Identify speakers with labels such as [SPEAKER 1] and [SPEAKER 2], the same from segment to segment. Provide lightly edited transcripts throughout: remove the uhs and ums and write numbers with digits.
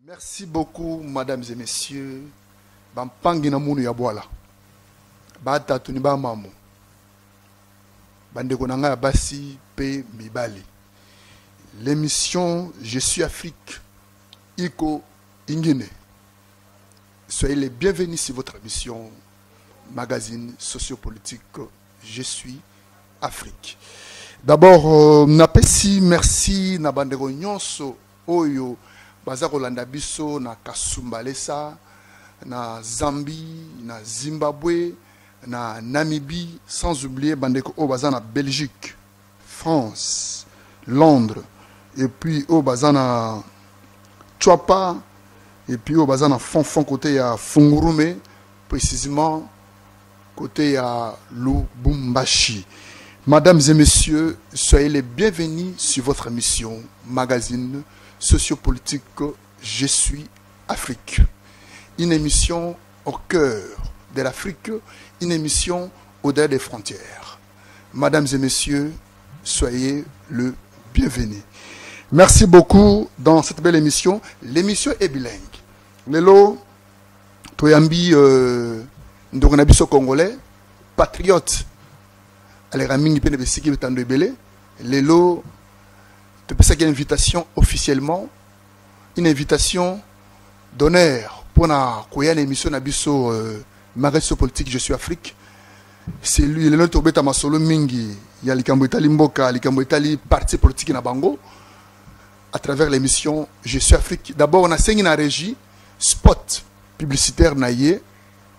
[SPEAKER 1] Merci beaucoup, mesdames et messieurs. Bampangina munu ya bwala. Bata tuniba mamu. Bandeko nanga ya basi pe mibali. L'émission Je suis Afrique. Iko Ingine. Soyez les bienvenus sur votre émission magazine sociopolitique Je suis Afrique. D'abord, napesi merci na bandeko nyonso oyo baza kolanda biso na Kasumbalesa, na Zambie, na Zimbabwe, na Namibie, sans oublier bandeko o baza na Belgique, France, Londres, et puis o baza na Chwapa, et puis au bazar fond côté à Fungurume, précisément côté à Lubumbashi. Mesdames et messieurs, soyez les bienvenus sur votre émission magazine sociopolitique Je suis Afrique. Une émission au cœur de l'Afrique, une émission au-delà des frontières. Mesdames et messieurs, soyez le bienvenus. Merci beaucoup dans cette belle émission. L'émission est bilingue. Lelo, Toyambi, Ndogonabiso congolais, patriote. Aleramingi Penebesiki Betando Belé. Lelo, tu peux une invitation officiellement, une invitation d'honneur pour na koya l'émission Nabiso Magazine politique Je suis Afrique. C'est lui, le notre beta masolo mingi, il y a likambo Itali Mboka, likambo Itali parti politique na Bango. À travers l'émission Je suis Afrique. D'abord, on a signé la régie, spot publicitaire naïe,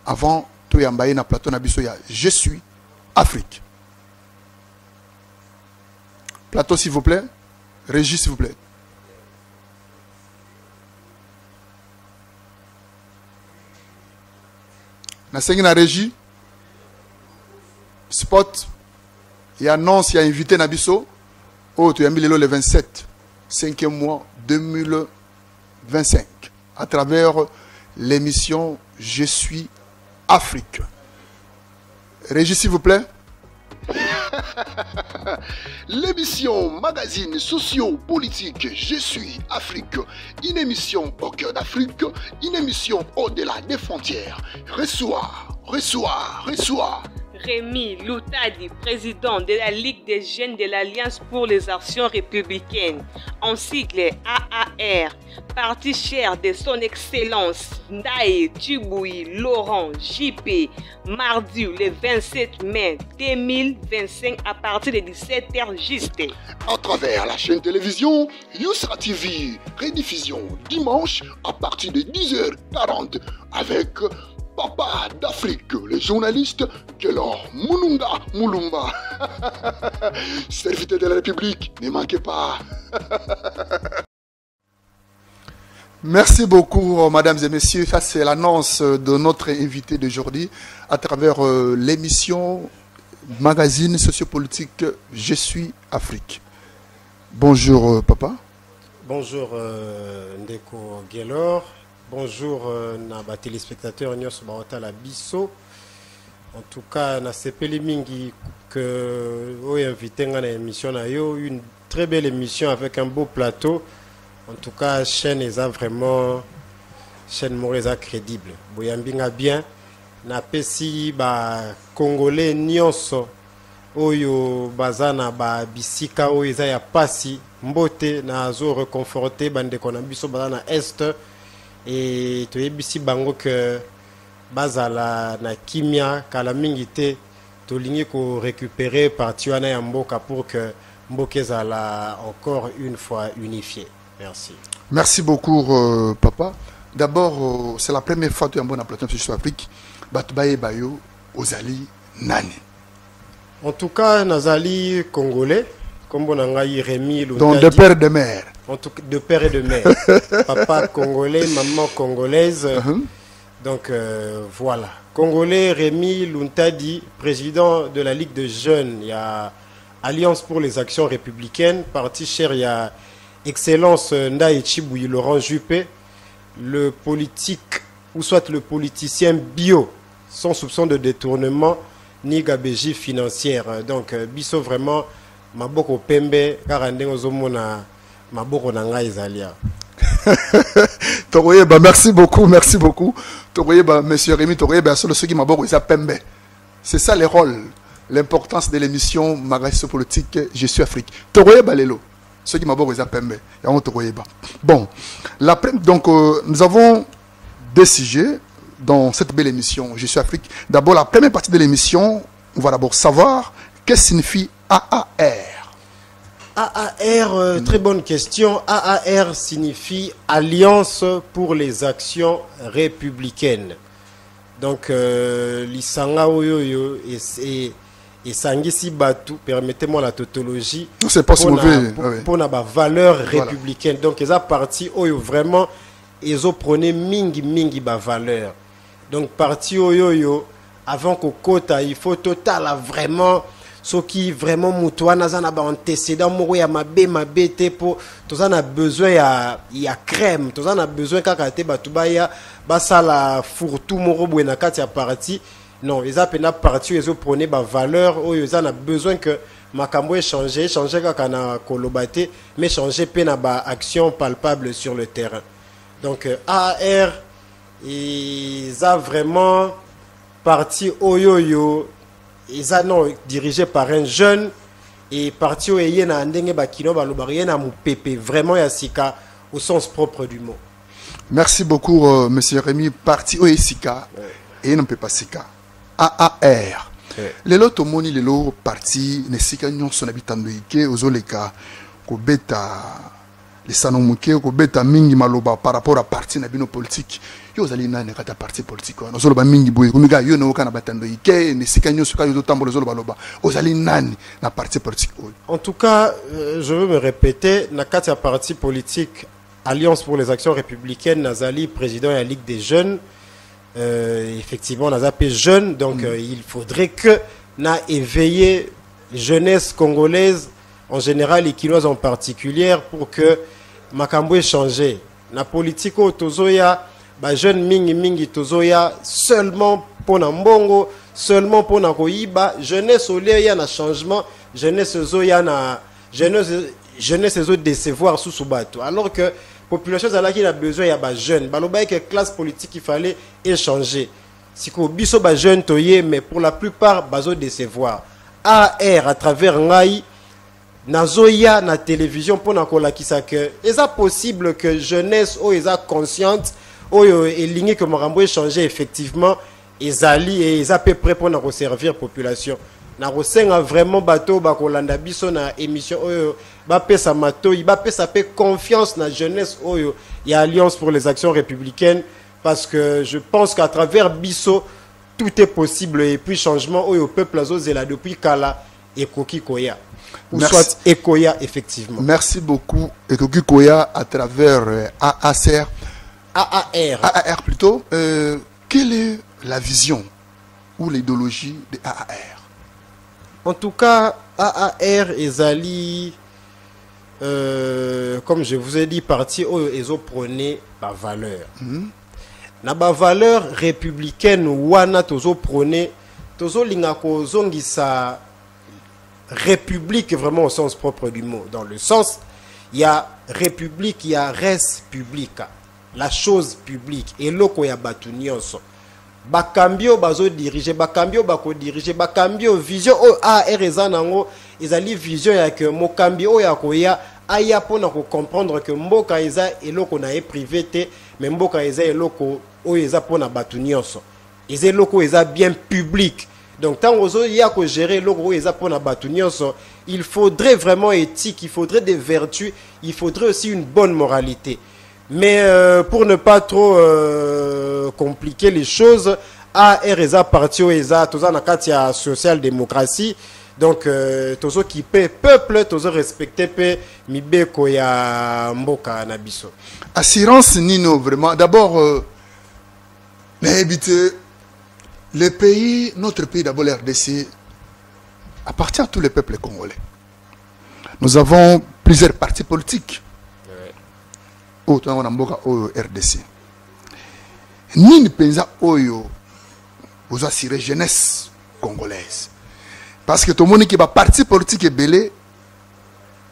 [SPEAKER 1] avant tout yambaye na plateau nabisoya. Je suis Afrique. Plateau, s'il vous plaît. Régie, s'il vous plaît. On a signé la régie, spot, il y a annonce, il y a invité nabiso. Oh, tu as mis le 27. 5e mois 2025 à travers l'émission Je suis Afrique. Régis, s'il vous plaît. L'émission magazine socio-politique Je suis Afrique, une émission au cœur d'Afrique, une émission au-delà des frontières. Reçoit.
[SPEAKER 2] Rémi Loutadi, président de la Ligue des jeunes de l'Alliance pour les actions républicaines, en sigle AAR, parti cher de son excellence Ndaye Tchiboui Laurent JP, mardi le 27 mai 2025 à partir de 17h juste.
[SPEAKER 1] À travers la chaîne télévision Yousra TV, rediffusion dimanche à partir de 10h40 avec Papa d'Afrique, le journaliste Kelor Mulumba. Serviteur de la République, ne manquez pas. Merci beaucoup, mesdames et messieurs. Ça, c'est l'annonce de notre invité d'aujourd'hui à travers l'émission magazine sociopolitique Je suis Afrique. Bonjour, papa.
[SPEAKER 3] Bonjour, Ndeko Gelor. Bonjour na téléspectateurs nyonso baota la biso. En tout cas, na sepeli mingi que vous invité à l'émission na yo, une très belle émission avec un beau plateau. En tout cas, chaîne est vraiment chaîne moreza crédible. Boyambinga bien na pesi ba congolais nyonso oyo bazana ba bisika oyo eza ya pasi mbote na zo reconforter bande kona biso bazana est. Et tu es ici bango que bazala na kimia kala mingi te to lingi ko récupérer parti wana ya mboka pour que mboka zala encore une fois unifié. Merci.
[SPEAKER 1] Merci beaucoup papa. D'abord c'est la première fois que tu es en bonne plateau sur Afrique. Batbaye bayo ozali nani.
[SPEAKER 3] En tout cas nazali congolais comme on a Rémi Loutadi.
[SPEAKER 1] Donc de père et de mère.
[SPEAKER 3] En tout cas, de père et de mère. Papa congolais, maman congolaise. Donc voilà. Congolais Rémi Loutadi, président de la Ligue de jeunes. Il y a Alliance pour les actions républicaines. Parti cher, il y a Excellence Ndaye Tchiboui Laurent Juppé. Le politique, ou soit le politicien bio, sans soupçon de détournement, ni gabégie financière. Donc, biso vraiment, maboko pembe, car ozomona maboko nanga izalia.
[SPEAKER 1] Toroyeba, merci beaucoup, merci beaucoup. Toroyeba, monsieur Rémi Toroyeba, c'est ceux qui m'ont dit Pembe. C'est ça les rôles, l'importance de l'émission Magazine politique Je suis Afrique. Toroyeba Lelo, ceux qui m'ont dit Pembe. Bon, donc nous avons deux sujets dans cette belle émission Je suis Afrique. D'abord, la première partie de l'émission, on va d'abord savoir qu'est-ce que signifie AAR.
[SPEAKER 3] AAR, très bonne question. AAR signifie Alliance pour les actions républicaines. Donc, l'Isanga Oyoyo et Sangisi Batu, permettez-moi la tautologie.
[SPEAKER 1] C'est pas si mauvais.
[SPEAKER 3] Pour la valeur républicaine. Donc, ils ont parti Oyo vraiment, ils ont prôné mingi ba valeur. Donc, parti Oyoyo, avant qu'au quota, il faut total vraiment. Ce qui vraiment moutouana zana ba antécédent moko ya mabe te po tozana besoin ya crème tozana besoin kaka te batuba ya basala fourtou moko bwena kati ya parti non ils a pena parti ils ont prôné ba valeur oyo zana besoin que makambo changer kaka na kolobate mais changer pena ba action palpable sur le terrain. Donc AR ils a vraiment parti oyoyo. Ils sont dirigés par un jeune et parti au Yéna Andenge Bakino Balobariena Moupépé, vraiment Yassika au sens propre du mot.
[SPEAKER 1] Merci beaucoup, monsieur Rémi. Parti au Yessika et non peut pas Sika. AAR. Les lots Tomoni, les lots parti, ne Sika Nyon son habitant de Ike, aux Oleka, Kobeta, les Sanomuke, Kobeta Mingi Maloba par rapport à parti Nabino politique. Yo zali nane kata parti politique on zoloba mingi boye kumiga yo no kana batando ike ne sikanyo suka yo tambo zoloba loba ozali nane na parti politique.
[SPEAKER 3] En tout cas, je veux me répéter, na kata parti politique Alliance pour les actions républicaines Nazali président de la Ligue des jeunes effectivement Nazapé jeune donc il faudrait que na éveiller jeunesse congolaise en général et quinoise en particulier pour que makambo changer na politique au tozoya ba jeune mingi tozoya seulement pour mbongo seulement pour na koyiba jeunesse oleya na changement jeunesse zoya na jeunesse zo décevoir sous subato alors que population zala qui a besoin ya ba jeune baloba que classe politique il fallait échanger siko biso ba jeune toye mais pour la plupart bazo décevoir AR à travers ngai nazoya na télévision pour na kolakisa que est-ce possible que jeunesse o est consciente oyo elingi que makambo échanger effectivement ezali et ils à peu près pour na servir population na rosenga vraiment bateau ba kolanda biso na émission oyo ba pesa matoi ba pesa pe confiance na jeunesse oyo ya Alliance pour les actions républicaines parce que je pense qu'à travers biso tout est possible et puis changement oyo peuple azozela depuis kala et koki koya ou soit ekoya effectivement.
[SPEAKER 1] Merci beaucoup ekoki koya à travers AAR. AAR plutôt. Quelle est la vision ou l'idéologie de AAR?
[SPEAKER 3] En tout cas, AAR ezali, comme je vous ai dit, parti où ils ont prôné la valeur. Na ba valeur républicaine wana tozo prôné, tozo lingako zongisa république vraiment au sens propre du mot. Dans le sens, il y a république, il y a res publica. La chose publique et loko ya batu nyonso bakambio bazo diriger bakambio bako diriger bakambio vision o AR ezanango ezali vision ya que mokambi o ya koya aya pona ko comprendre que mboka eza eloko na e privé te mais mboka eza eloko o eza pona batu nyonso eza eloko eza bien public. Donc tant ozo ya ko gérer eloko eza pona batu nyonso il faudrait vraiment éthique, il faudrait des vertus, il faudrait aussi une bonne moralité. Mais pour ne pas trop compliquer les choses, AR eza parti o eza toza na kati ya social-démocratie. Donc tozo qui paie peuple, tozo respecter pe mibeko ya mboka na biso.
[SPEAKER 1] Assurance Nino vraiment d'abord le pays, notre pays d'abord la RDC appartient à tous les peuples congolais. Nous avons plusieurs partis politiques. Autant on a mboka oyo RDC. Nini penza oyo vous assurez jeunesse congolaise. Parce que tout le monde qui va parti politique est belé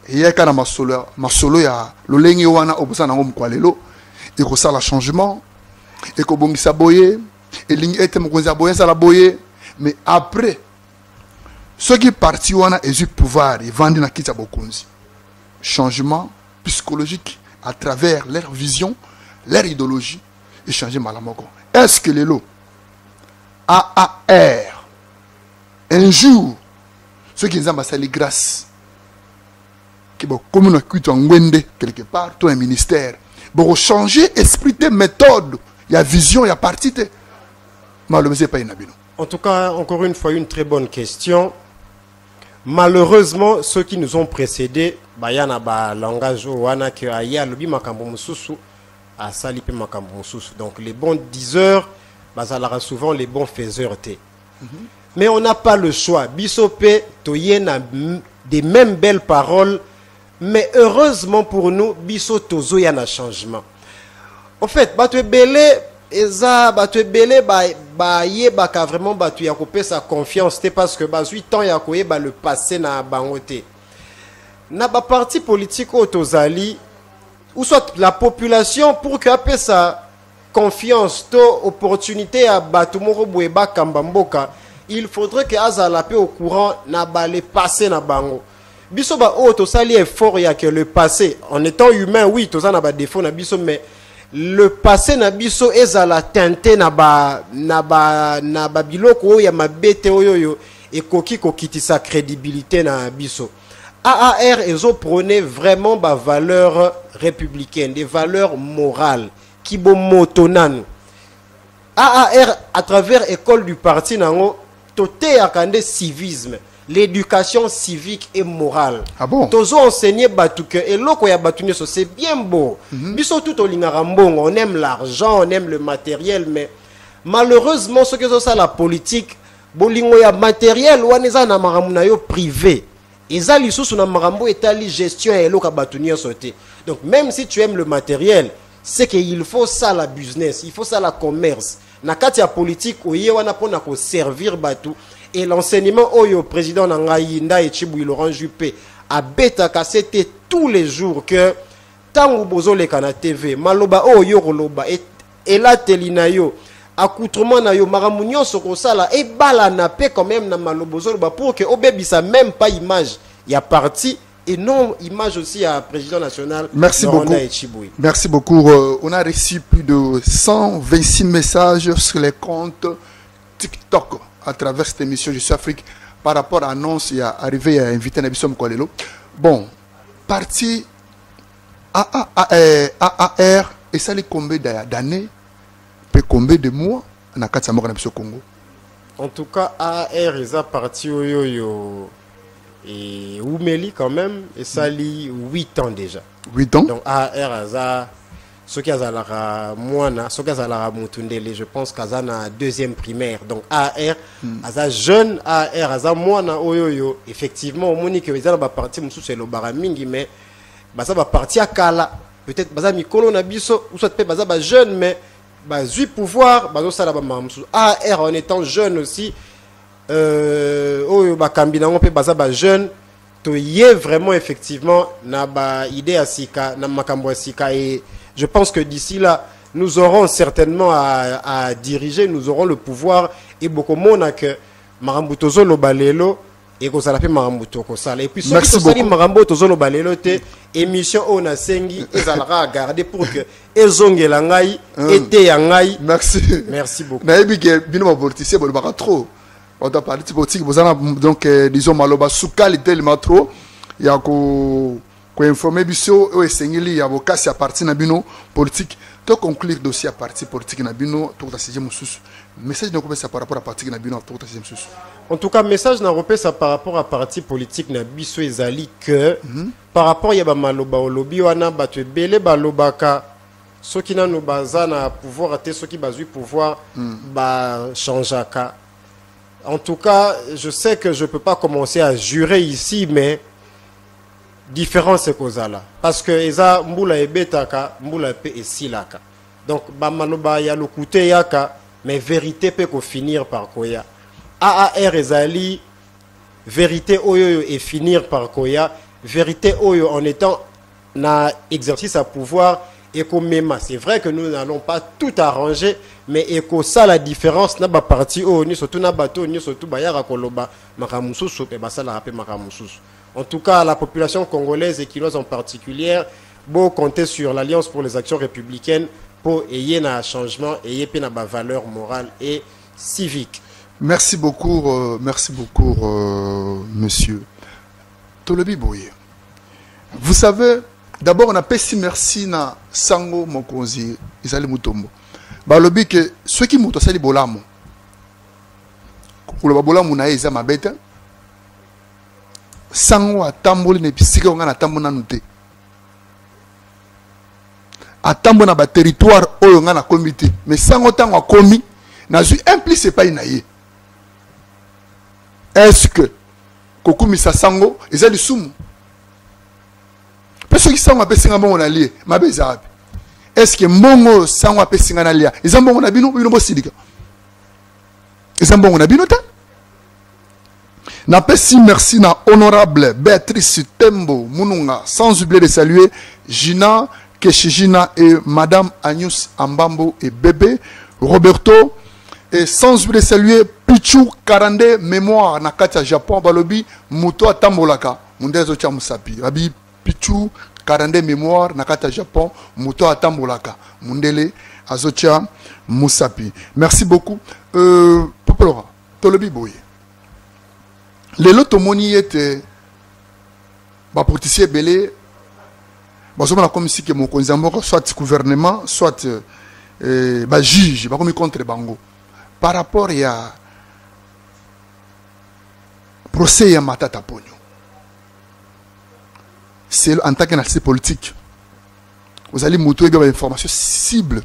[SPEAKER 1] et il y a kana masolo ya lolengi wana obusa na ngom kwalelo et que ça la changement et que bon ça boyer et ligne était mon boyer ça la boyer mais après ceux qui parti on a eu pouvoir et vendre na kita bokonzi changement psychologique à travers leur vision leur idéologie et changer malamoko est-ce que les lots AAR un jour ceux qui ont passé les grâces qui vont comme quelque part tout un ministère pour changer esprit de méthode il y a vision il y a parti malheureusement pas une.
[SPEAKER 3] En tout cas, encore une fois, une très bonne question. Malheureusement, ceux qui nous ont précédés, il y a un langage où il y a le makambo mususu à salipe makambo mususu. Donc les bons diseurs, ça souvent les bons faiseurs. Mais on n'a pas le choix. Bisopé, toyen a des mêmes belles paroles, mais heureusement pour nous, biso tozo y a un changement. En fait, tu belé. Eza batu belé ba yeba ka vraiment batu ya kopé sa confiance te parce que 8 ans ya koyeba le passé na bangote na ba parti politique otozali ou soit la population pour que apé sa confiance to opportunité à batu moko boyeba kambamboka il faudrait que azala pe au courant na ba le passé na bango biso ba otosali effort ya que le passé en étant humain oui toza na ba défaut na biso mais le passé na biso ezala teinté na ba biloko ya mabete oyo et koki kokiti sa crédibilité na biso. AAR ezo prôner vraiment ba valeurs républicaines, des valeurs morales qui bo motonanu. AAR à travers école du parti nango toté akande civisme, l'éducation civique et morale.
[SPEAKER 1] Ah bon?
[SPEAKER 3] Tozo enseigner batu que et loko ya batu nyoso c'est bien beau. Biso tout au lingarambongo, on aime l'argent, on aime le matériel mais malheureusement ce que c'est ça la politique, bolingo ya matériel waneza na marambu na yo privé. Eza lisusu na marambu etali gestion et loko batu nyoso te. Donc même si tu aimes le matériel, c'est qu'il faut ça la business, il faut ça la commerce. Na kati ya politique oye wana pona ko servir batu. Et l'enseignement au président Nangayi Nda et Chibouy Laurent Juppé a bêta c'était tous les jours que tango bozo le kana TV maloba oyo roloba et la telinayo accoutrement na yo maramunyo soko sala et bala na pe quand même na malobozo pour que obebisa même pas image il y a parti et non image aussi à président national.
[SPEAKER 1] Merci beaucoup. Merci beaucoup. On a reçu plus de 126 messages sur les comptes TikTok à travers cette émission Je suis Afrique par rapport à l'annonce il y a arrivé à inviter Nabiso Mkolelo. Bon, parti AAR et ça les combien d'années peut combien de mois na kati moko na biso Congo.
[SPEAKER 3] En tout cas AAR ils a parti yo et Oumeli quand même et ça lit 8 ans déjà.
[SPEAKER 1] 8 ans.
[SPEAKER 3] Donc AAR a ce qui a la moana, ce qui a la mutundele, je pense qu'à la deuxième primaire. Donc AR, à jeune AR, à moana oyoyo, effectivement, au monique ils ont parti musu c'est le baramingi mais ça va partir à Kala. Peut-être baza mikolo na biso ou soit peut baza ba jeune mais bazui pouvoir bazo sala ba mamsu. AR en étant jeune aussi oyo ba kambina on peut baza ba jeune to yé vraiment effectivement na ba idée à sika na makambo à sika et je pense que d'ici là, nous aurons certainement à diriger, nous aurons le pouvoir et beaucoup moins que Marambutozo lo balelo et que ça l'appelle Marambuto Kosala. Et puis ceux qui sont Marambutozo lo balelo te émission on a sengi et ça la garder pour que ezonge langai été yangai.
[SPEAKER 1] Merci.
[SPEAKER 3] Merci beaucoup.
[SPEAKER 1] Na ebike bino politiciens bo ba trop. On doit parler de politique bozana donc disons maloba soukali tellement trop ya ko informer biso o esengeli ya bokasi à parti na bino politique to conclure dossier à parti politique na bino to ta sixième sous message na ko par rapport à parti na bino to ta sixième sous.
[SPEAKER 3] En tout cas message na repé ça par rapport à parti politique na biso ezali que par rapport ya ba maloba olobi wana batu belé balobaka soki na no bazana pouvoir te soki bazui pouvoir ba changeaka. En tout cas, je sais que je peux pas commencer à jurer ici mais différence c'est cause là parce que eza mbula ebetaka mbula pe esilaka donc ba maloba ya lokute yaka mais vérité peut ko finir par koya AAR ezali vérité oyo et finir par koya vérité oyo en étant na exercice à pouvoir Mema. C'est vrai que nous n'allons pas tout arranger, mais ça la différence n'a pas parti au ni surtout na bateau ni surtout bayara koloba makamususu et basala rapé makamususu. En tout cas, la population congolaise et quinoise en particulier, beau compter sur l'Alliance pour les actions républicaines pour ayer un changement et ayer une valeur morale et civique.
[SPEAKER 1] Merci beaucoup, monsieur Tolobi Boye. Vous savez, d'abord on a pesi merci na Sango Mokonzi Isali Mutombo. Balobi que ceux qui muto sali bolamo. Kulo bolamo na eza mabeta. Sango atamboli ne pisika nga na tambo nanu te. Atambo na ba territoire oyo nga na comité. Mais sango tango akomi na zu implice pas inaye. Est-ce que kokumisa sango ezali sumu? Parce que sango apesinga mbongo na lié mabeza api. Est-ce que mbongo sango apesinga na lia eza mbongo na bino bosilika? Eza mbongo na bino ta? Napesi merci na honorable Béatrice Tembo Mununga, sans oublier de saluer Gina Keshijina et Madame Agnus Ambambo et bébé Roberto, et sans oublier de saluer Pichu Karande Mémoire Nakatia Japon Balobi Muto Atambolaka Mundezo Chamusapi Rabi Pichu Karande Mémoire Nakatia Japon Muto Atambolaka Mundele Azocha Musapi. Merci beaucoup. Popolora Tolobi Boye. Les lots tomoni étaient politiciens belé. Comme si que mon konzambo soit gouvernement, soit juge, comme contre bango. Par rapport à procès à Matata Pogno. C'est en tant qu'analyste politique. Vous allez montrer des informations cibles,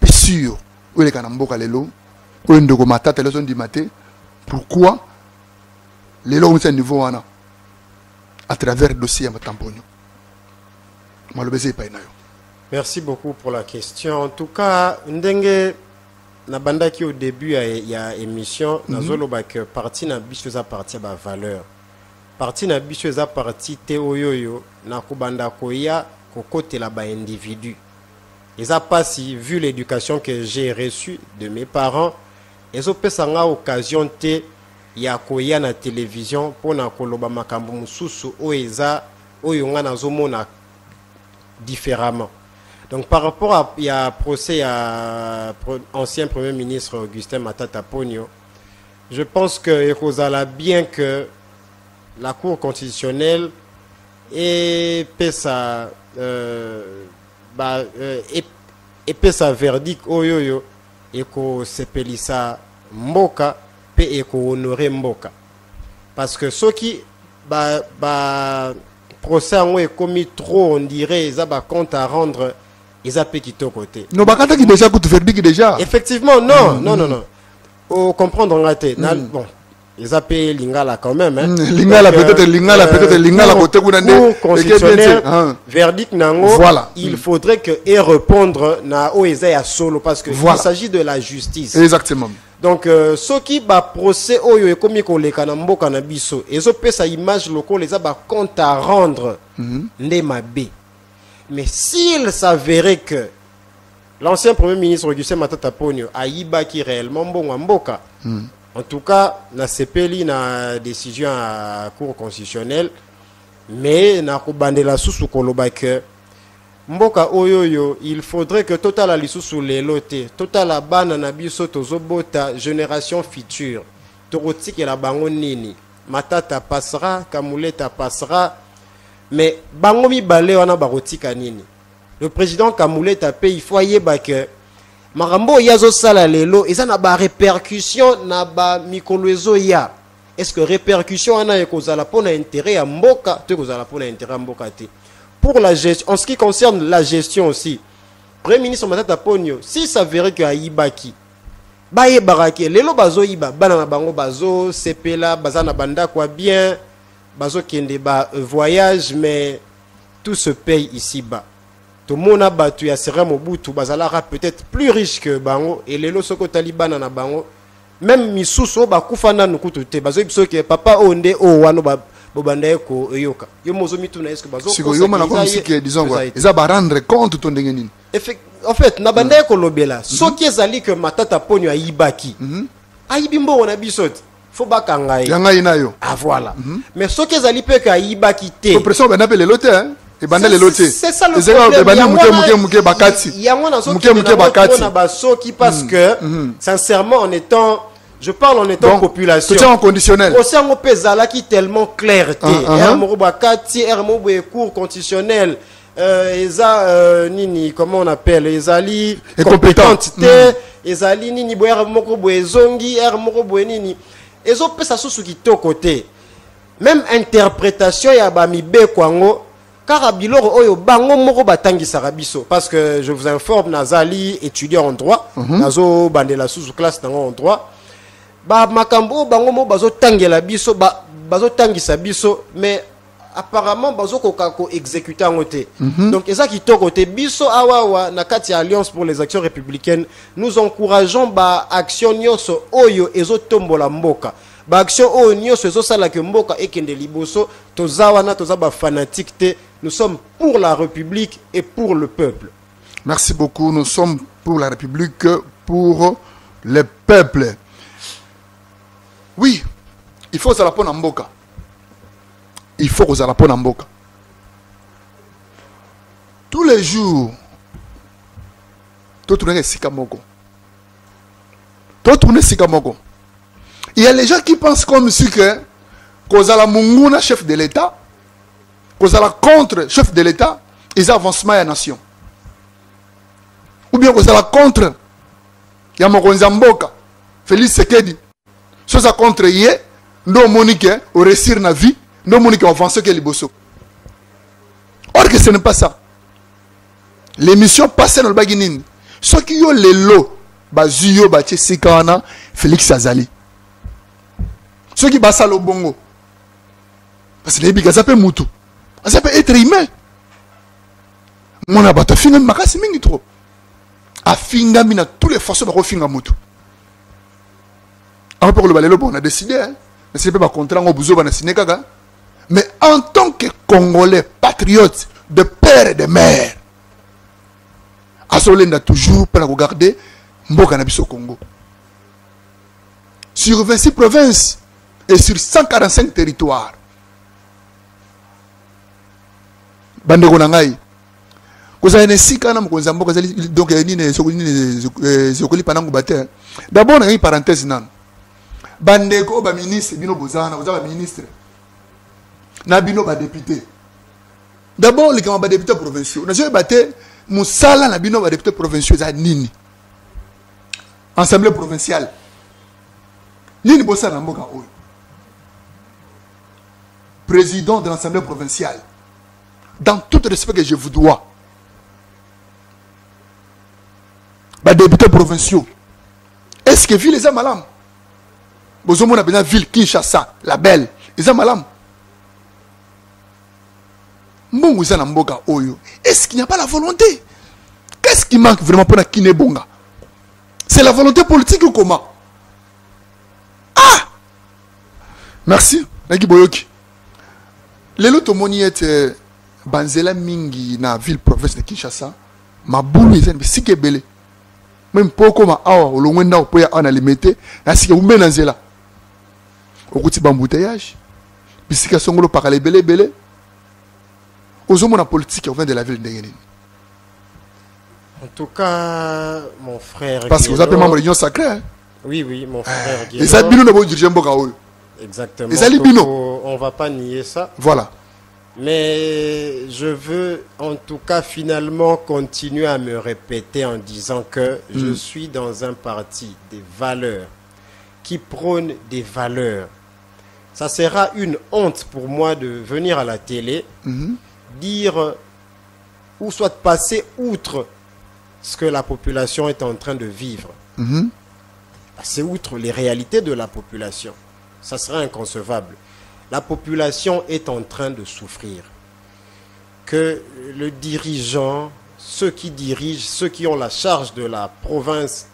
[SPEAKER 1] et sûres. Où est le Kanamboka Lelo, où est le Matata Lelo du matin. Pourquoi les lois sont à niveau à travers le dossier à Matapogno.
[SPEAKER 3] Merci beaucoup pour la question. En tout cas, ndenge na banda qui au début il y a émission nazolo ba que parti na biso za parti ba valeur. Parti na biso za parti te oyoyo na kubanda koya kokote la ba individu. Et ça passe vu l'éducation que j'ai reçue de mes parents, et ça peut sanga occasion te ya koya na télévision pour na koloba makambo mususu oeza oyonga na zomona différemment. Donc par rapport à il y a procès à ancien premier ministre Augustin Matata Pogno, je pense que Rosala bien que la Cour constitutionnelle ait sa verdict oyoyo et ko sepelisa mboka pe et ko honorer mboka, parce que ceux qui procès est commis trop, on dirait, ils ont compte à rendre, ils ont petit au côté.
[SPEAKER 1] Non, bah, quand déjà coûte verdict déjà.
[SPEAKER 3] Effectivement, non, non. Au comprendre, on a été. Bon, ils ont payé Lingala quand même.
[SPEAKER 1] Lingala, peut-être, Lingala, côté où on a
[SPEAKER 3] verdict, voilà. Il faudrait qu'ils répondre na OESA solo, parce qu'il s'agit de la justice.
[SPEAKER 1] Exactement.
[SPEAKER 3] Donc, ceux qui ba procès oyo et comme ils les kanambo kanabiso, et ceux sa image locale les a compte à rendre ndemabe. Mais s'il s'avérait que l'ancien premier ministre Augustin Matata Pogno a yibaki réellement bon mboka, en tout cas, na sepeli na décision à Cour constitutionnelle, mais na kubandela susu koloba que mboka oyoyo, il faudrait que total a lisusu les loté, total a bana na biso tozobota génération future. Torotiki la bango nini. Matata passera, Kamuleta passera, mais bango mi balé wana barotika nini. Le président Kamuleta paye, il faut yeba que marambo yazo sala lelo, et ça na ba répercussion na ba mikoloezo ya. Est-ce que répercussion ana ekozala pona intérêt à mboka, te kozala pona intérêt à mboka te. Pour la gestion, en ce qui concerne la gestion aussi, Premier ministre Matata Pogno, s'il s'avérait que Aïbaki, Baye Barake, Lelo Bazo Iba, Banana Bango Bazo, Sepela, Bazana Banda, quoi bien, Bazo Kende ba voyage, mais tout se paye ici-bas. Tout le monde a battu, Yasera Mobutu, Bazalara peut-être plus riche que Bango, et Lelo Soko Taliban na Bango, même Misuso, Bakufana Nukutute, Bazo Ibso, Papa Onde, O Wano, bobanda ko yoka yo mozo mituna est-ce que bazo
[SPEAKER 1] si yo mana ko musique disons quoi ils va rendre compte ton ndengeni
[SPEAKER 3] en fait na banda ko lobela soki ezali que matata ponyo ayibaki ayibi mbongo na bisote faut bakanga
[SPEAKER 1] yanga inayo
[SPEAKER 3] ah voilà mais soki ezali pe ka ayibaki te
[SPEAKER 1] pression bana pe lelote hein et banda lelote
[SPEAKER 3] c'est ça le problème
[SPEAKER 1] bana muke bakati
[SPEAKER 3] yango na soki bakati na basoki parce que sincèrement je parle en étant population.
[SPEAKER 1] C'est en conditionnel.
[SPEAKER 3] Aussi on peut zalaki tellement clarté. Bakati, cours conditionnel. Nini comment on appelle ezali compétentité ezali nini boyer moko boezongi moko boenini ezo pesa susu kitoko te même interprétation ya ba mibe kwango car biloro oyo bango moko batangisa biso parce que je vous informe nazali étudiant en droit nazo bandela susu classe en droit ba makambo bango mo bazo tangela biso bazo tangisa biso mais apparemment bazo ko exécuter en côté donc eza kitoko te biso awawa na kati ya alliance pour les actions républicaines nous encourageons ba action nyonso oyo ezo tombola mboka ba action oyo nyonso ezo sala ke mboka ekende liboso tozawa na toza ba fanatique te nous sommes pour la république et pour le peuple.
[SPEAKER 1] Merci beaucoup, nous sommes pour la république, pour le peuple. Oui, il faut ça la pona mboka. Il faut que ça la pona mboka. Tous les jours, tu tournes Sikamoko. Tu tournes Sikamoko. Il y a les gens qui pensent comme si que Kozala Munguna, chef de l'État, Kozala contre chef de l'État, ils avancent à la nation. Ou bien Kozala contre Yamokonza Mboka, Félix Sekedi. Chose contre hier, nous monique au réussir na vie, nous monique avancer que les bosso. Or que ce n'est pas ça. L'émission passée dans le baguinin. Ceux qui ont les lots, Bazuyo, Baché Sikana, Félix Azali. Ceux qui bassent le bongo. Parce que les bigas appellent Moutou. Ça peut être humain. Mon abattu finga makasi mingi trop. A finga mina tous les façons de finga Moutou. Pour le balélo, on a décidé, hein. Mais c'est pas contrat, on a signé kaka. Mais en tant que Congolais, patriote, de père et de mère, Asolenda toujours pour regarder Mboka Nabiso Congo. Sur 26 provinces et sur 145 territoires. Bande Gonangai. Vous avez un kana mkonzambo donc ni zokoli panango bater. D'abord on a une parenthèse nan. Bandeko ba ministre bino bozana ba ministre na bino ba député d'abord les ba députés provinciaux na je baté musala na bino ba députés provinciaux za nini assemblée provinciale nini bosana mboka oyo président de l'assemblée provinciale dans tout respect que je vous dois ba députés provinciaux est-ce que ville les amalam Bozomo na bena ville Kinshasa, la belle. Ils ont malam. Mbongo za na mboka oyo. Est-ce qu'il n'y a pas la volonté? Qu'est-ce qui manque vraiment pour na Kinebonga? C'est la volonté politique ou comment? Ah! Merci. Nagi Boyoki. Lelo tomoni est banzela mingi na ville province de Kinshasa. Mabulu izen bisike bele. Même poko ma awa olongwenda opoya ana limité. Na sike umena nzela. Okuti bambouteillage bisika songolo parale belé ozomo na politique au vin de la ville de
[SPEAKER 3] en tout cas mon frère
[SPEAKER 1] parce que vous appelez membre de l'union sacrée hein?
[SPEAKER 3] Oui mon frère
[SPEAKER 1] et ça bino na bo diriger mboka ol
[SPEAKER 3] exactement
[SPEAKER 1] et ça bino
[SPEAKER 3] on va pas nier ça
[SPEAKER 1] voilà
[SPEAKER 3] mais je veux en tout cas finalement continuer à me répéter en disant que je suis dans un parti des valeurs qui prône des valeurs. Ça sera une honte pour moi de venir à la télé, dire ou soit passer outre ce que la population est en train de vivre. Passer outre les réalités de la population. Ça sera inconcevable. La population est en train de souffrir. Que le dirigeant, ceux qui dirigent, ceux qui ont la charge de la province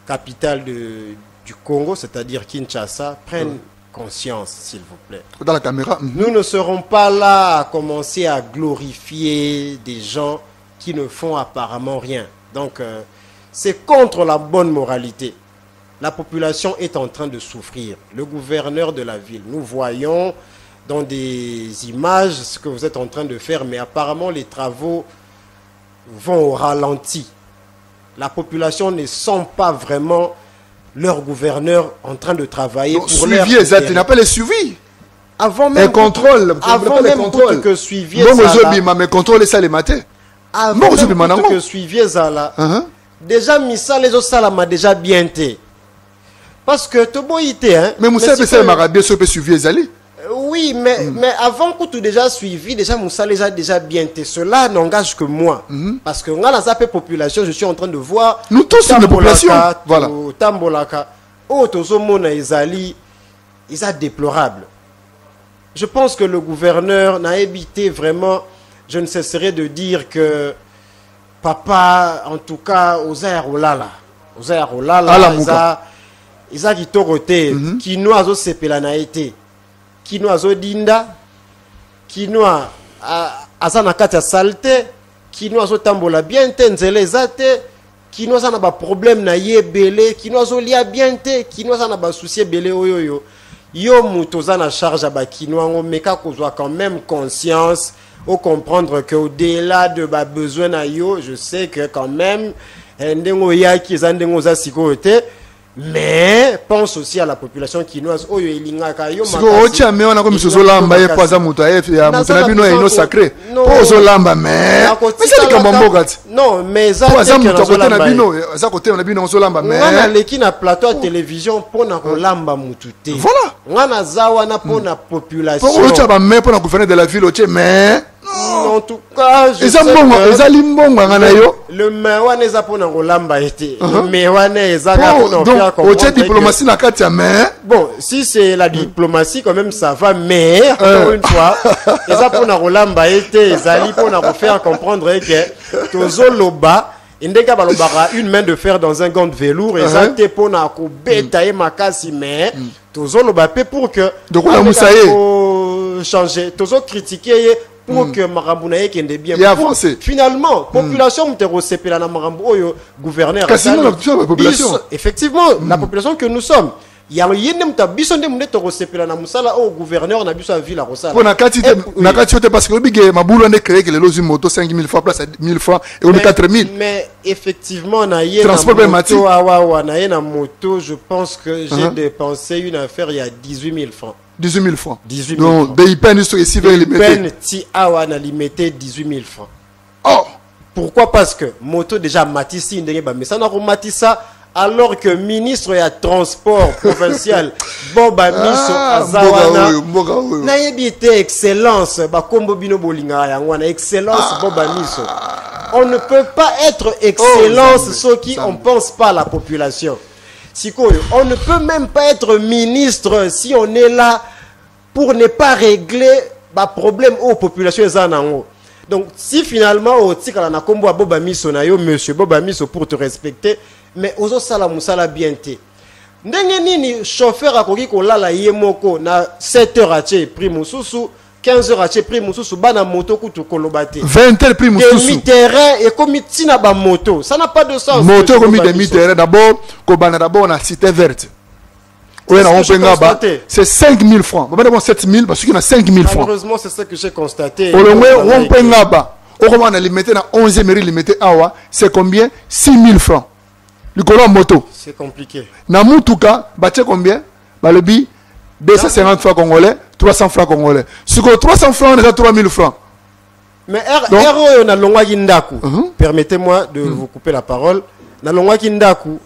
[SPEAKER 3] capitale du Congo, c'est-à-dire Kinshasa, prennent conscience, s'il vous plaît.
[SPEAKER 1] Dans la caméra.
[SPEAKER 3] Nous ne serons pas là à commencer à glorifier des gens qui ne font apparemment rien. Donc, c'est contre la bonne moralité. La population est en train de souffrir. Le gouverneur de la ville, nous voyons dans des images ce que vous êtes en train de faire, mais apparemment les travaux vont au ralenti. La population ne sent pas vraiment leur gouverneur en train de travailler.
[SPEAKER 1] Donc,
[SPEAKER 3] pour
[SPEAKER 1] suivi exact, il n'a pas les suivis.
[SPEAKER 3] Avant même avant même que suiviez
[SPEAKER 1] ça, mais contrôle ça les matins.
[SPEAKER 3] Avant même que suiviez ça, déjà Missa les autres m'a déjà bien été. Parce que tout beau été, hein.
[SPEAKER 1] Mais Moussa c'est marabie sur peut suivre Zali.
[SPEAKER 3] Oui, mais avant que tu déjà suivi, déjà Moussa les a déjà bien été. Cela n'engage que moi. Parce que dans la population, je suis en train de voir.
[SPEAKER 1] Nous tous sommes la population. Voilà.
[SPEAKER 3] Tambolaka, Tozomona Ezali, ils sont déplorables. Je pense que le gouverneur n'a évité vraiment, je ne cesserai de dire que papa, en tout cas, Ozaïa Rolala, ils ont quitté qui nous a sepela na été, qui nous a dinda, qui nous a azanakata salte, qui nous a tambola bien tenzele zate, qui nous a ba problème na yebele, qui nous a lia bien te, qui nous a ba souci belé oyoyo. Yo mutoza na charge à bakinoa on meka kozwa quand même conscience au comprendre que au-delà de ba besoin na yo, je sais que quand même ndengo ya ki zandengo za sikote, mais pense aussi à la population quinoise oyo elingaka yo
[SPEAKER 1] makasi. Siko ocha me ona ko misozo lamba ye paza muto ya muto na bino ino sacré. Pozo lamba mais c'est le kamboka.
[SPEAKER 3] Non, mais ça
[SPEAKER 1] paza muto ko na bino, za côté na bino zo lamba mais.
[SPEAKER 3] On a leki na plateau à télévision pour na ko lamba mutu te.
[SPEAKER 1] Voilà.
[SPEAKER 3] Ngana zawa na pour na population.
[SPEAKER 1] Pour ocha ba mais pour na gouverneur de la ville oche mais
[SPEAKER 3] en tout cas, je sais
[SPEAKER 1] que
[SPEAKER 3] le mewane eza pona rolamba été. Le mewane eza pona faire
[SPEAKER 1] comprendre. Donc, diplomatie na katia mais
[SPEAKER 3] bon, si c'est la diplomatie quand même ça va, mais encore une fois, eza pona rolamba été, ezali pona faire comprendre que tozoloba indeka balobara une main de fer dans un gant de velours et ça te pona ko beta e makasi mais tozoloba pe pour que
[SPEAKER 1] donc on a moussaye
[SPEAKER 3] changer, tozo critiquer pour que Marambou n'aille qu'un bien. Finalement, population m'terosepela na Marambou oyo gouverneur.
[SPEAKER 1] La population.
[SPEAKER 3] Effectivement, la population que nous sommes. Il y a un ta bisonde monde terosepela na musala au gouverneur na biso ville à Rosala.
[SPEAKER 1] Pour na katite parce que bigé maboulou on créé que les logements moto 5000 francs place à 1000 francs et on est 4000.
[SPEAKER 3] Mais effectivement na yé
[SPEAKER 1] transport
[SPEAKER 3] moto awa na yé na moto, je pense que j'ai dépensé une affaire il y a 18 000 francs.
[SPEAKER 1] 18 000 francs.
[SPEAKER 3] 18 000
[SPEAKER 1] donc, des peines sur ici vers les
[SPEAKER 3] peines ti awa na limité 18 000 francs.
[SPEAKER 1] Oh!
[SPEAKER 3] Pourquoi? Parce que moto déjà matisi ndenge ba mais ça na matissa alors que ministre ya transport provincial Boba Miso Azawana na yebité excellence ba kombo bino bolinga yango na excellence Boba Miso. On ne peut pas être excellence ceux qui on pense pas à la population. On ne peut même pas être ministre si on est là pour ne pas régler les problèmes aux populations. Donc, si finalement, on a un combo à Boba Miso, monsieur Boba Miso pour te respecter, mais aux autres salamoussala bien te. Ndenge chauffeur a koki ko lala yemoko na 7 heures à tché prix mususu 15 heures à tché prix mususu bana moto kutu kolobate
[SPEAKER 1] 20 heures prix mususu
[SPEAKER 3] demi-terrain et comme tina ba moto ça n'a pas de sens
[SPEAKER 1] moto comme demi-terrain d'abord ko bana d'abord na cité verte ouais na on c'est 5000 francs ba bon 7000 parce qu'il y a 5000 francs
[SPEAKER 3] malheureusement c'est ça que j'ai constaté
[SPEAKER 1] au moins on penga ba au comment on a limité na 11e mairie limité awa c'est combien 6000 francs le colon moto
[SPEAKER 3] c'est compliqué
[SPEAKER 1] na mutuka batie combien ba le bi 250 francs congolais 300 francs congolais sur 300 francs on a 3000 francs
[SPEAKER 3] mais on a longwa kindaku permettez-moi de vous couper la parole na longwa kindaku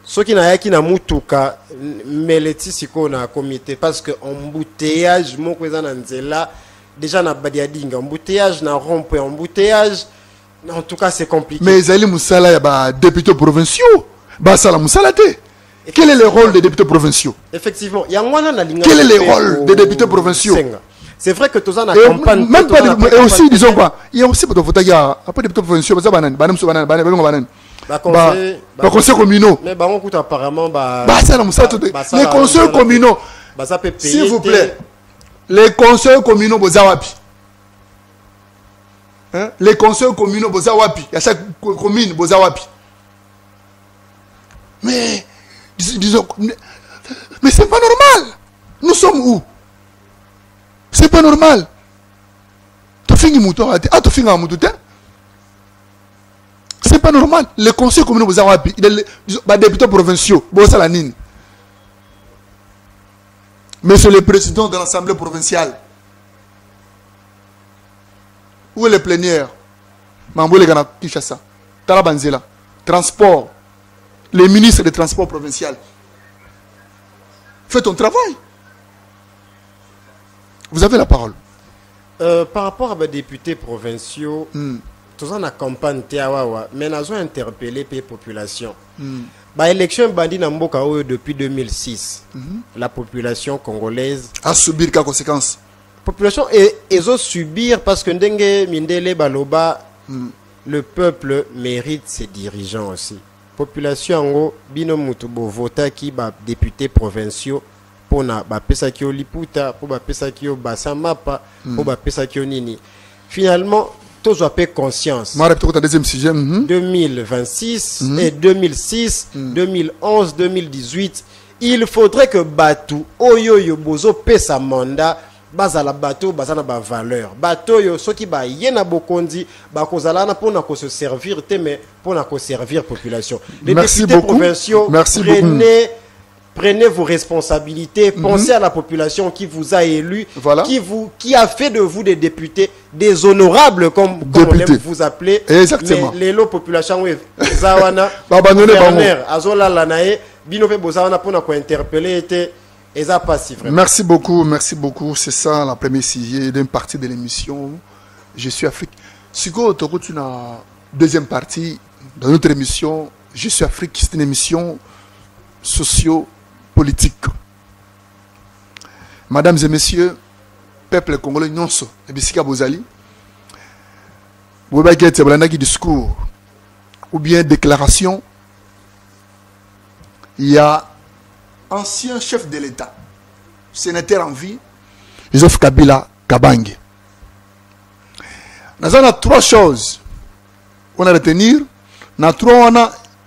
[SPEAKER 3] ceux qui na yaki na mutuka meleti siko na comité parce que embouteillage moko eza na nzela déjà na badiadinga embouteillage na rond-point embouteillage en tout cas c'est compliqué
[SPEAKER 1] mais Zali Moussala ya ba députés provinciaux ba sala Moussala te. Quel est le rôle des députés provinciaux?
[SPEAKER 3] Effectivement,
[SPEAKER 1] quel est le rôle des députés provinciaux?
[SPEAKER 3] C'est vrai que tous en campagne.
[SPEAKER 1] Même pas et aussi disons quoi, il y a aussi pour voter après députés provinciaux parce que banane conseils communaux.
[SPEAKER 3] Mais bah on coûte apparemment
[SPEAKER 1] ça les conseils communaux S'il vous plaît, les conseils communaux Bozawapi. Hein? Les conseils communaux Bozawapi. Il y a chaque commune Bozawapi. Mais, disons, mais c'est pas normal. Nous sommes où? C'est pas normal. C'est pas normal. Les conseils communaux Bozawapi, les députés provinciaux, Bosalanine. Monsieur le président de l'Assemblée provinciale, où est le plénière? Mamboule Gana Kinshasa, Tarabanzela, transport, les ministres des transports provinciaux. Fais ton travail. Vous avez la parole.
[SPEAKER 3] Par rapport à des députés provinciaux, tous en campagne, mais nous avons interpellé les populations. L'élection Bandi Namboka depuis 2006, la population congolaise
[SPEAKER 1] a subi quelles conséquences?
[SPEAKER 3] La population est subir parce que Mindele Baloba, le peuple mérite ses dirigeants aussi. Population bino mutubo vota qui ba députés provinciaux pour na ba pesa ki Liputa, pour ba pesa ki Basamapa, pour ba pesa ki nini. Finalement tous ont conscience. 2026 et 2006, 2011, 2018, il faudrait que Batu, Oyoyo Bozo pesa mandat, bazala bateau, bazana ba valeur. Bateau yo soki ba yena bokondi, ba kozalana pour na ko se servir mais pour na ko servir population. Les députés provinciaux, prenez vos responsabilités, pensez à la population qui vous a élu, qui a fait de vous des députés, des honorables comme on aime vous appeler.
[SPEAKER 1] Exactement.
[SPEAKER 3] Mais les lots population zawana azola lanae binope bozawana pour na ko interpeller était
[SPEAKER 1] merci beaucoup, c'est ça la première sujet d'une partie de l'émission Je suis Afrique. Si tu as une deuxième partie dans notre émission Je suis Afrique, c'est une émission socio-politique. Mesdames et messieurs, peuple congolais, nyonso, ebisika bozali, boba gete balanda ki discours ou bien déclaration, il y a ancien chef de l'État, sénateur en vie, Joseph Kabila Kabange. Nous avons trois choses qu'on a à retenir. Dans trois,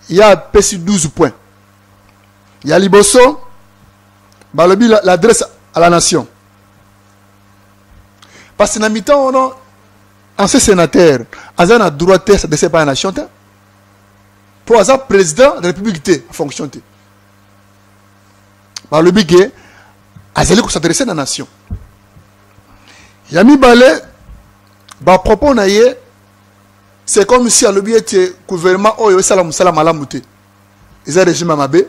[SPEAKER 1] il y a PC 12 points. Il y a Liboso, l'adresse à la nation. Parce que dans le temps, on a ancien sénateur, on a droit de s'adresser par la nation. Pour être président de la République, fonction. Par le biais, Azali ko s'adresser à la nation. Yami Balé, propos naie, c'est comme si à l'objet du gouvernement oyo salam malamute. Ils ont régime Amabé,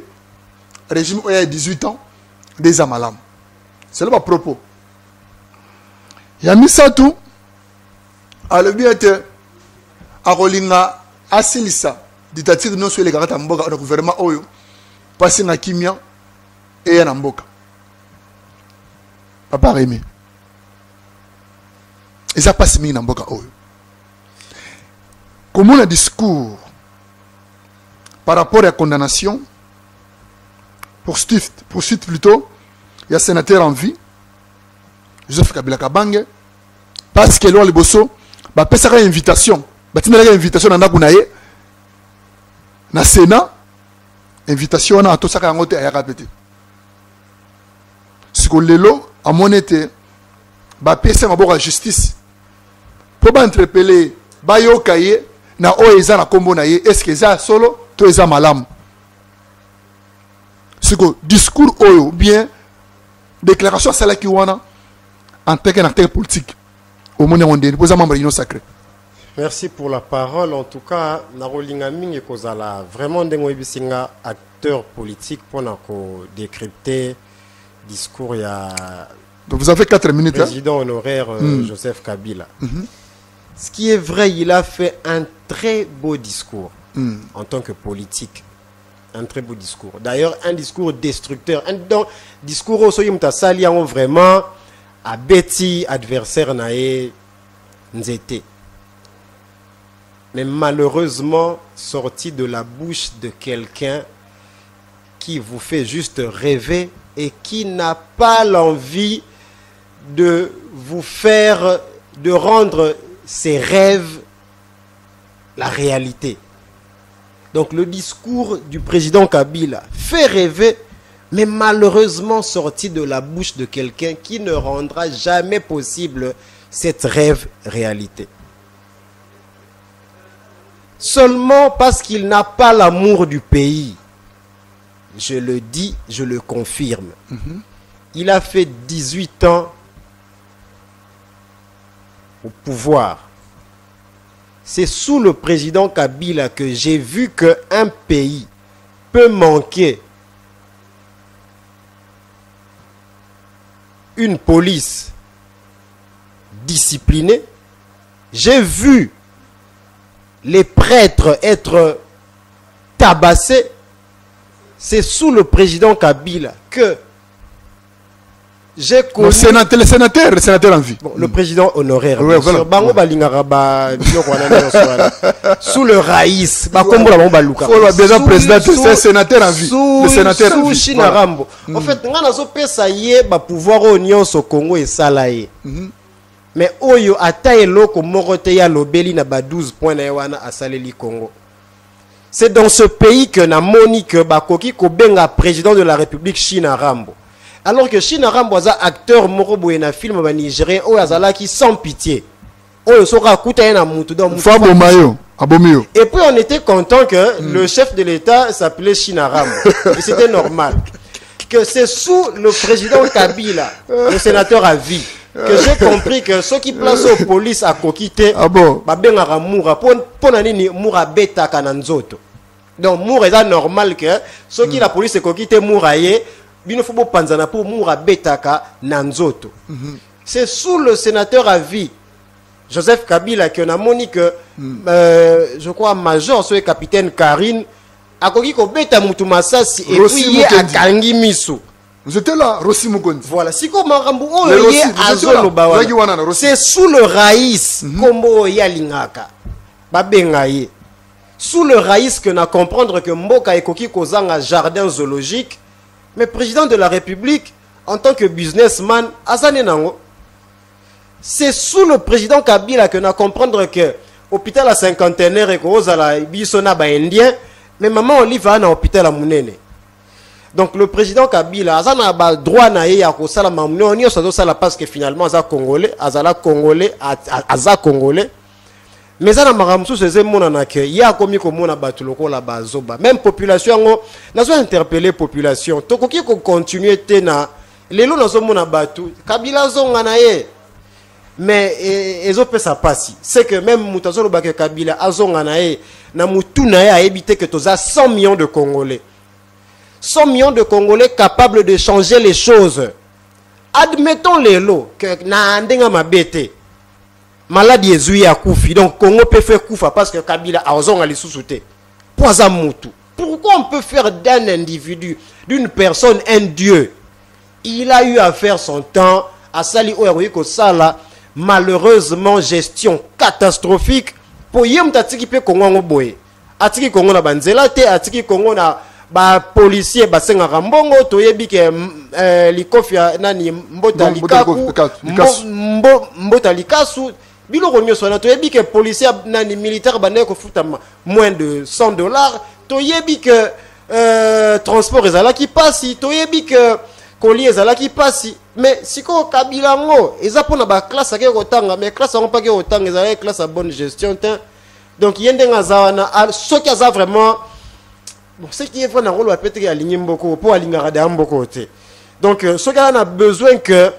[SPEAKER 1] régime oyo 18 ans, des amalam. C'est le propos. Yami Satou, à l'objet de Arolinga Asilisa, dictature non sur les garants mboka au gouvernement oyo, passé na kimia. Et un amboka. Papa Rémi. Et ça passe mis en boka. Comment le discours par rapport à la condamnation, poursuite plutôt, il y a un sénateur en vie, Joseph Kabila Kabange, parce que l'on le bosso, bah pesa une invitation, bah tu n'as une invitation dans Nakunaye, na Sénat, invitation na tout ça qu'a ngote à répéter. Si vous voulez, à mon été, bah pesa ma justice, pour interpeller, bah yo kaye, na oeza na kombo na ye, est-ce que ça solo, to eza malam. Si que discours oyo, bien, déclaration celle qui wana, en tant qu'acteur politique, au monde mondial, pour ça membre de sacré.
[SPEAKER 3] Merci pour la parole. En tout cas, Narolinga Mingi Kozala, vraiment des mobisinga acteur politique pour nous décrypter discours. Il y a.
[SPEAKER 1] Donc vous avez 4 minutes.
[SPEAKER 3] Président honoraire Joseph Kabila. Ce qui est vrai, il a fait un très beau discours en tant que politique. Un très beau discours. D'ailleurs, un discours destructeur. Un discours où il vraiment à Betty, adversaire nae Nzete. Mais malheureusement, sorti de la bouche de quelqu'un qui vous fait juste rêver et qui n'a pas l'envie de vous faire, de rendre ses rêves la réalité. Donc le discours du président Kabila fait rêver, mais malheureusement sorti de la bouche de quelqu'un qui ne rendra jamais possible cette rêve réalité. Seulement parce qu'il n'a pas l'amour du pays. Je le dis, je le confirme. Il a fait 18 ans au pouvoir. C'est sous le président Kabila que j'ai vu qu'un pays peut manquer une police disciplinée. J'ai vu les prêtres être tabassés. C'est sous le président Kabila que j'ai connu...
[SPEAKER 1] Le sénateur en vie.
[SPEAKER 3] Bon, le président honoraire.
[SPEAKER 1] Ouais, voilà.
[SPEAKER 3] Sous le raïs.
[SPEAKER 1] Déjà président, c'est sénateur en vie. Le sénateur en vie.
[SPEAKER 3] Chinarambo. En fait, on a pouvoir au Congo et Salaye. Mais oyo ataelo ko morote ya lobeli na ba 12 points na wana asaleli Congo. C'est dans ce pays que na moni que bakoki ko benga président de la République Chinarambo. Alors que Chinarambo aza acteur moko boye na film ba nigérien o azalaki sans pitié. Oyo soka kuta na mutu dans mutu. Et puis on était content que le chef de l'État s'appelait Chinarambo. Et c'était normal. Que c'est sous le président Kabila, le sénateur à vie, que j'ai compris que ceux qui placent aux polices à Kokite, babengara moura, pour nani moura beta kananzoto. Donc moura est normal que ceux qui la police est Kokite mouraye, bino faut panzana pour moura beta kananzoto. C'est sous le sénateur à vie, Joseph Kabila, que na moni que, je crois, major, ce capitaine Karine, akoki ko beta mutu masasi et puis il a kangi miso.
[SPEAKER 1] Vous étiez là, Rossi Mukondi.
[SPEAKER 3] Voilà, si comme Marambu c'est sous le raïs kombo ya lingaka. Babengaye. Sous le raïs que na comprendre que Mboka ekoki kozanga jardin zoologique, mais président de la République en tant que businessman azane nango. C'est sous le président Kabila que na comprendre que hôpital à cinquantenaire et kozala bisona ba indien. Mais maman Olive a un hôpital à Mounene. Donc le président Kabila a un droit à kosala mamno ça doit parce que finalement aza congolais, aza congolais. Mais ça n'a maramsou c'est monana que il y a commis comme on a battu le la bazoba. Même population n'a pas interpellé population. Tokoki ko continuer tena les lots n'a pas mona battu. Kabila zonga ye. Mais ils ont fait ça passer. C'est que même Moutazo Lobake Kabila azonga nae na mutuna a évité que tu as 100 millions de Congolais. 100 millions de Congolais capables de changer les choses. Admettons les lots que na ndenga mabete. Maladie ezui a koufi. Donc Congo peut faire koufa parce que Kabila a azonga li sousouté. Poisa mutu. Pourquoi on peut faire d'un individu, d'une personne, un dieu? Il a eu à faire son temps à Sali Oerwiko Sala. Malheureusement, gestion catastrophique. Pour yem tatiki pe Congo ngoboye. Atiki Congo na banzela te, atiki Congo na ba policier ba senga rambongo to yebi ke likofia nani mbota likaku mbota likasu biloko nyoso na to yebi ke policier nani militaire ba ne ko futa moins de $100 to yebi que transport ezala ki pasi to yebi que colis ezala ki pasi. Mais si ko Kabila ngo eza pona ba classe ke kotanga mais classe on pas ke kotanga ezala classe à bonne gestion tin. Donc yende ngazawana ce qui a vraiment bon ce qui est vraiment rôle va peut-être aligner beaucoup pour aligner radar beaucoup. Donc ce qui a besoin que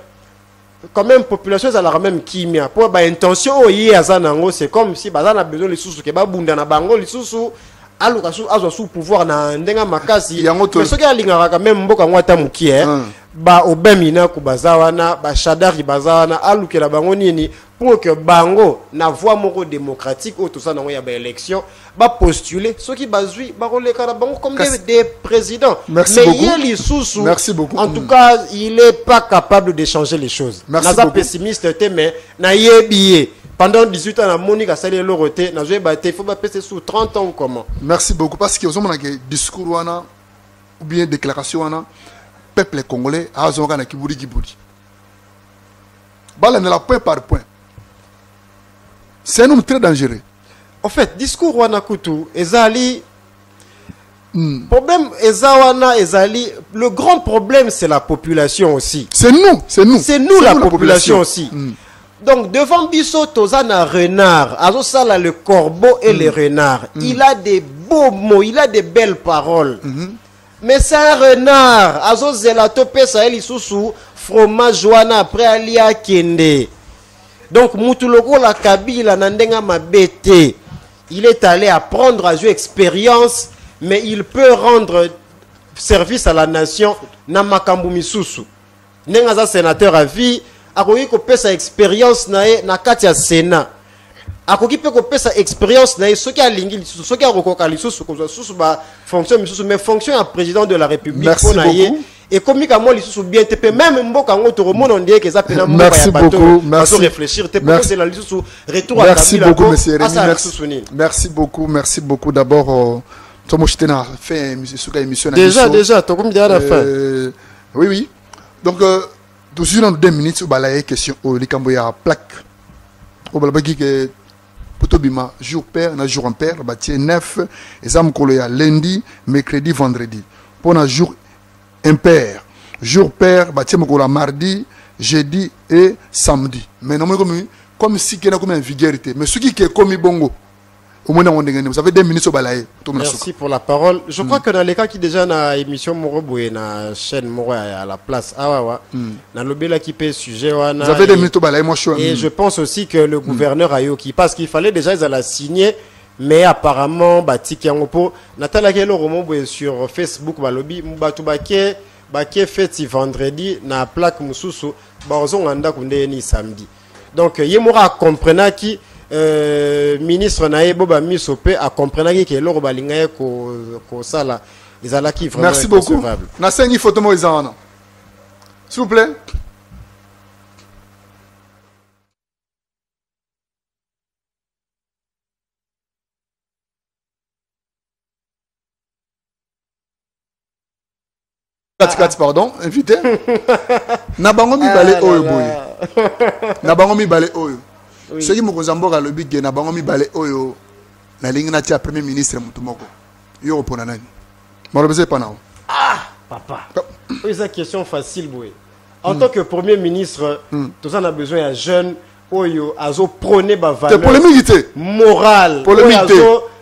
[SPEAKER 3] quand même population ça la même kimia pour ba intention oyi azanango c'est comme si bazana besoin les sous que ba bunda na bango les sous aluka sous pouvoir na ndenga makasi mais ce qui a aligner quand même mboka ngwata mukie ba obemina ku bazawana ba shadari bazawana alukela bango nini pour que bango na voie moko démocratique ou tout ça na ya ba élection ba postuler ceux qui bazui ba roleka na bango comme des présidents.
[SPEAKER 1] Merci
[SPEAKER 3] mais
[SPEAKER 1] beaucoup.
[SPEAKER 3] Yeli Soussou,
[SPEAKER 1] merci beaucoup.
[SPEAKER 3] En tout cas il est pas capable de changer les choses.
[SPEAKER 1] Merci
[SPEAKER 3] beaucoup. Pessimiste mais na yebié pendant 18 ans na Monique a salé l'oroté na joué batté faut pas passer sous 30 ans comment.
[SPEAKER 1] Merci beaucoup parce que vous avez un discours wana ou bien déclaration wana peuple congolais a zonga na kiburi kiburi. Bala ne la point par point. C'est un homme très dangereux.
[SPEAKER 3] En fait, discours Wanakutu, Ezali, problème Ezawana, Ezali, le grand problème c'est la population aussi.
[SPEAKER 1] C'est nous, c'est nous.
[SPEAKER 3] C'est nous la population aussi. Donc devant Bisso Tozana Renard, Azosala le corbeau et le renard, il a des beaux mots, il a des belles paroles. Mais c'est un renard, Azozela Topé Sahel Isusu, fromage Joana après Alia Kende. Donc Moutuloko la Kabila Nandenga Mabete, il est allé apprendre à jouer expérience, mais il peut rendre service à la nation Namakambu Misusu. Nengaza sénateur à vie, akoki ko pesa expérience na kati ya Sénat. Akoki pe ko pesa expérience na soki alingi lisusu, soki akokoka lisusu ko susu ba fonction misusu, mais fonction à président de la République
[SPEAKER 1] pour naye.
[SPEAKER 3] Et comme ka mo lisusu bien te même mboka ngo to remonde on dit que ça pena mboka
[SPEAKER 1] ya bato.
[SPEAKER 3] Merci beaucoup. Réfléchir te proposer la lisusu retour à
[SPEAKER 1] merci
[SPEAKER 3] Kabila.
[SPEAKER 1] Beaucoup monsieur Rémi. Merci beaucoup d'abord Tomo Chitena fait émission
[SPEAKER 3] déjà to comme à la fin.
[SPEAKER 1] Oui. Donc toujours dans 2 minutes au balaye question au likamboya plaque au balabaki que Potobima jour père na jour impair bâti 9 exam koloya lundi mercredi vendredi pour un jour impair jour père bâti mokolo mardi jeudi et samedi mais non comme si qu'il y a comme une vulgarité mais ce qui est comme bongo au moins vous avez 2 minutes au balaye.
[SPEAKER 3] Merci pour la parole. Je crois que dans les cas qui déjà na émission Moroboué na chaîne Moro à la place Awawa na lobela qui peut sujet wana.
[SPEAKER 1] Vous avez 2 minutes au balaye moi je suis.
[SPEAKER 3] Et je pense aussi que le gouverneur Ayoki parce qu'il fallait déjà ils allaient signer mais apparemment batiki yangopo natala kelo romoboué sur Facebook balobi mbatu baké fête vendredi na plaque mususu bazonganda kunde ni samedi. Donc yemora comprena qui ministre Naebo Bamisope a compris que l'or balinga ko sala ezalaki vraiment.
[SPEAKER 1] Merci beaucoup. Na sengi photo mo ezana. S'il vous plaît. Pardon, invité. Na bango mi balé oyo boy. Na bango mi balé oyo. Ce qui me concerne le but na bango mi balé oyo na lingi na tia premier ministre mutumoko. Yo pona nani. Malobese pas nao.
[SPEAKER 3] Ah, papa. C'est une question facile boy. En tant que premier ministre, tous on a besoin de jeunes oyo azo prôner ba valeur.
[SPEAKER 1] C'est polémique
[SPEAKER 3] morale.
[SPEAKER 1] Polémique.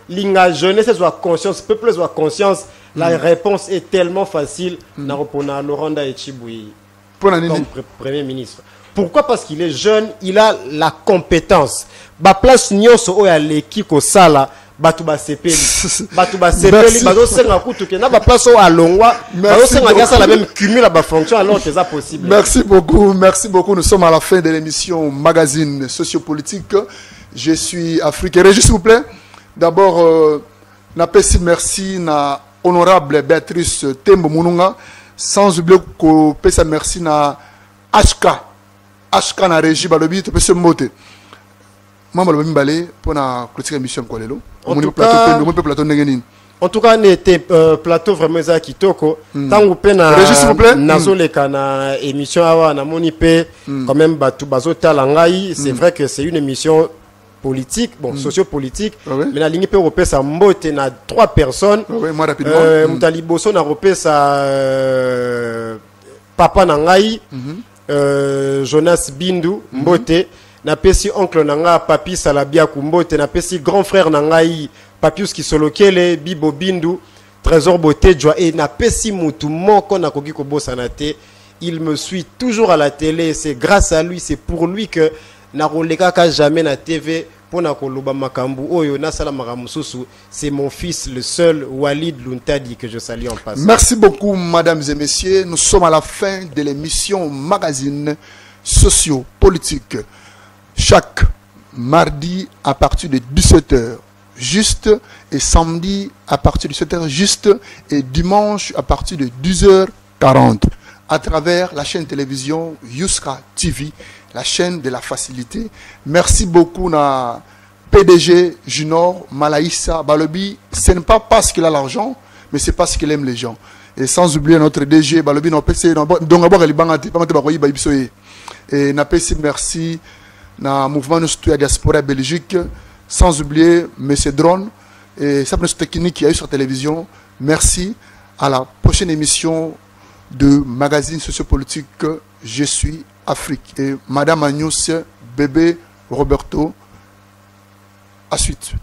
[SPEAKER 3] Linga jeunesse soit conscience, peuple soit conscience. La réponse est tellement facile. Na repona Laurent Echiboui comme premier ministre. Pourquoi? Parce qu'il est jeune, il a la compétence. Ba place nyonso oya leki ko sala batu ba sepeli. Batu ba sepeli bazo senga kutu ke na ba place o alongwa. Bazo senga gasa la même cumule ba fonction alors que ça possible.
[SPEAKER 1] Merci beaucoup. Nous sommes à la fin de l'émission magazine sociopolitique. Je suis africain. Régis, s'il vous plaît. D'abord na pesi merci na honorable Béatrice Tembo Mununga, sans oublier que pesa merci na HK na régie balobi to pesa mote. Mama balobi balé pour na clôturer émission ko lelo.
[SPEAKER 3] En tout cas, n'était plateau vraiment za kitoko. Tant que pena nazoleka na émission awa na monipe quand même batu bazota langai, c'est vrai que c'est une émission politique, bon, sociopolitique, mais la ligne peut repérer sa mbote na 3 personnes.
[SPEAKER 1] Moi rapidement.
[SPEAKER 3] Mutaliboso na repérer sa papa nangai, Jonas Bindu mbote, na pesi oncle nanga Papi Salabia kumbote, na pesi grand frère nangai Papius Kisolokele Bibo Bindu, Trésor Boté Joie et na pesi mutu moko na koki ko bosanate. Il me suit toujours à la télé, c'est grâce à lui, c'est pour lui que na roleka ka jamais na TV pour na koloba makambu oyo na sala maramususu. C'est mon fils le seul Walid Luntadi que je salue en passant.
[SPEAKER 1] Merci beaucoup mesdames et messieurs, nous sommes à la fin de l'émission magazine socio-politique. Chaque mardi à partir de 17h juste et samedi à partir de 17h juste et dimanche à partir de 10h40 à travers la chaîne télévision Yuska TV, la chaîne de la facilité. Merci beaucoup na PDG Junior Malaïssa Balobi. Ce n'est pas parce qu'il a l'argent, mais c'est parce qu'il aime les gens. Et sans oublier notre DG, Balobi, et merci na mouvement de diaspora Belgique, sans oublier M. Drone et sa technique qui a eu sur télévision. Merci. À la prochaine émission de magazine sociopolitique Je suis Afrique. Et Madame Agnès, bébé Roberto, à suite.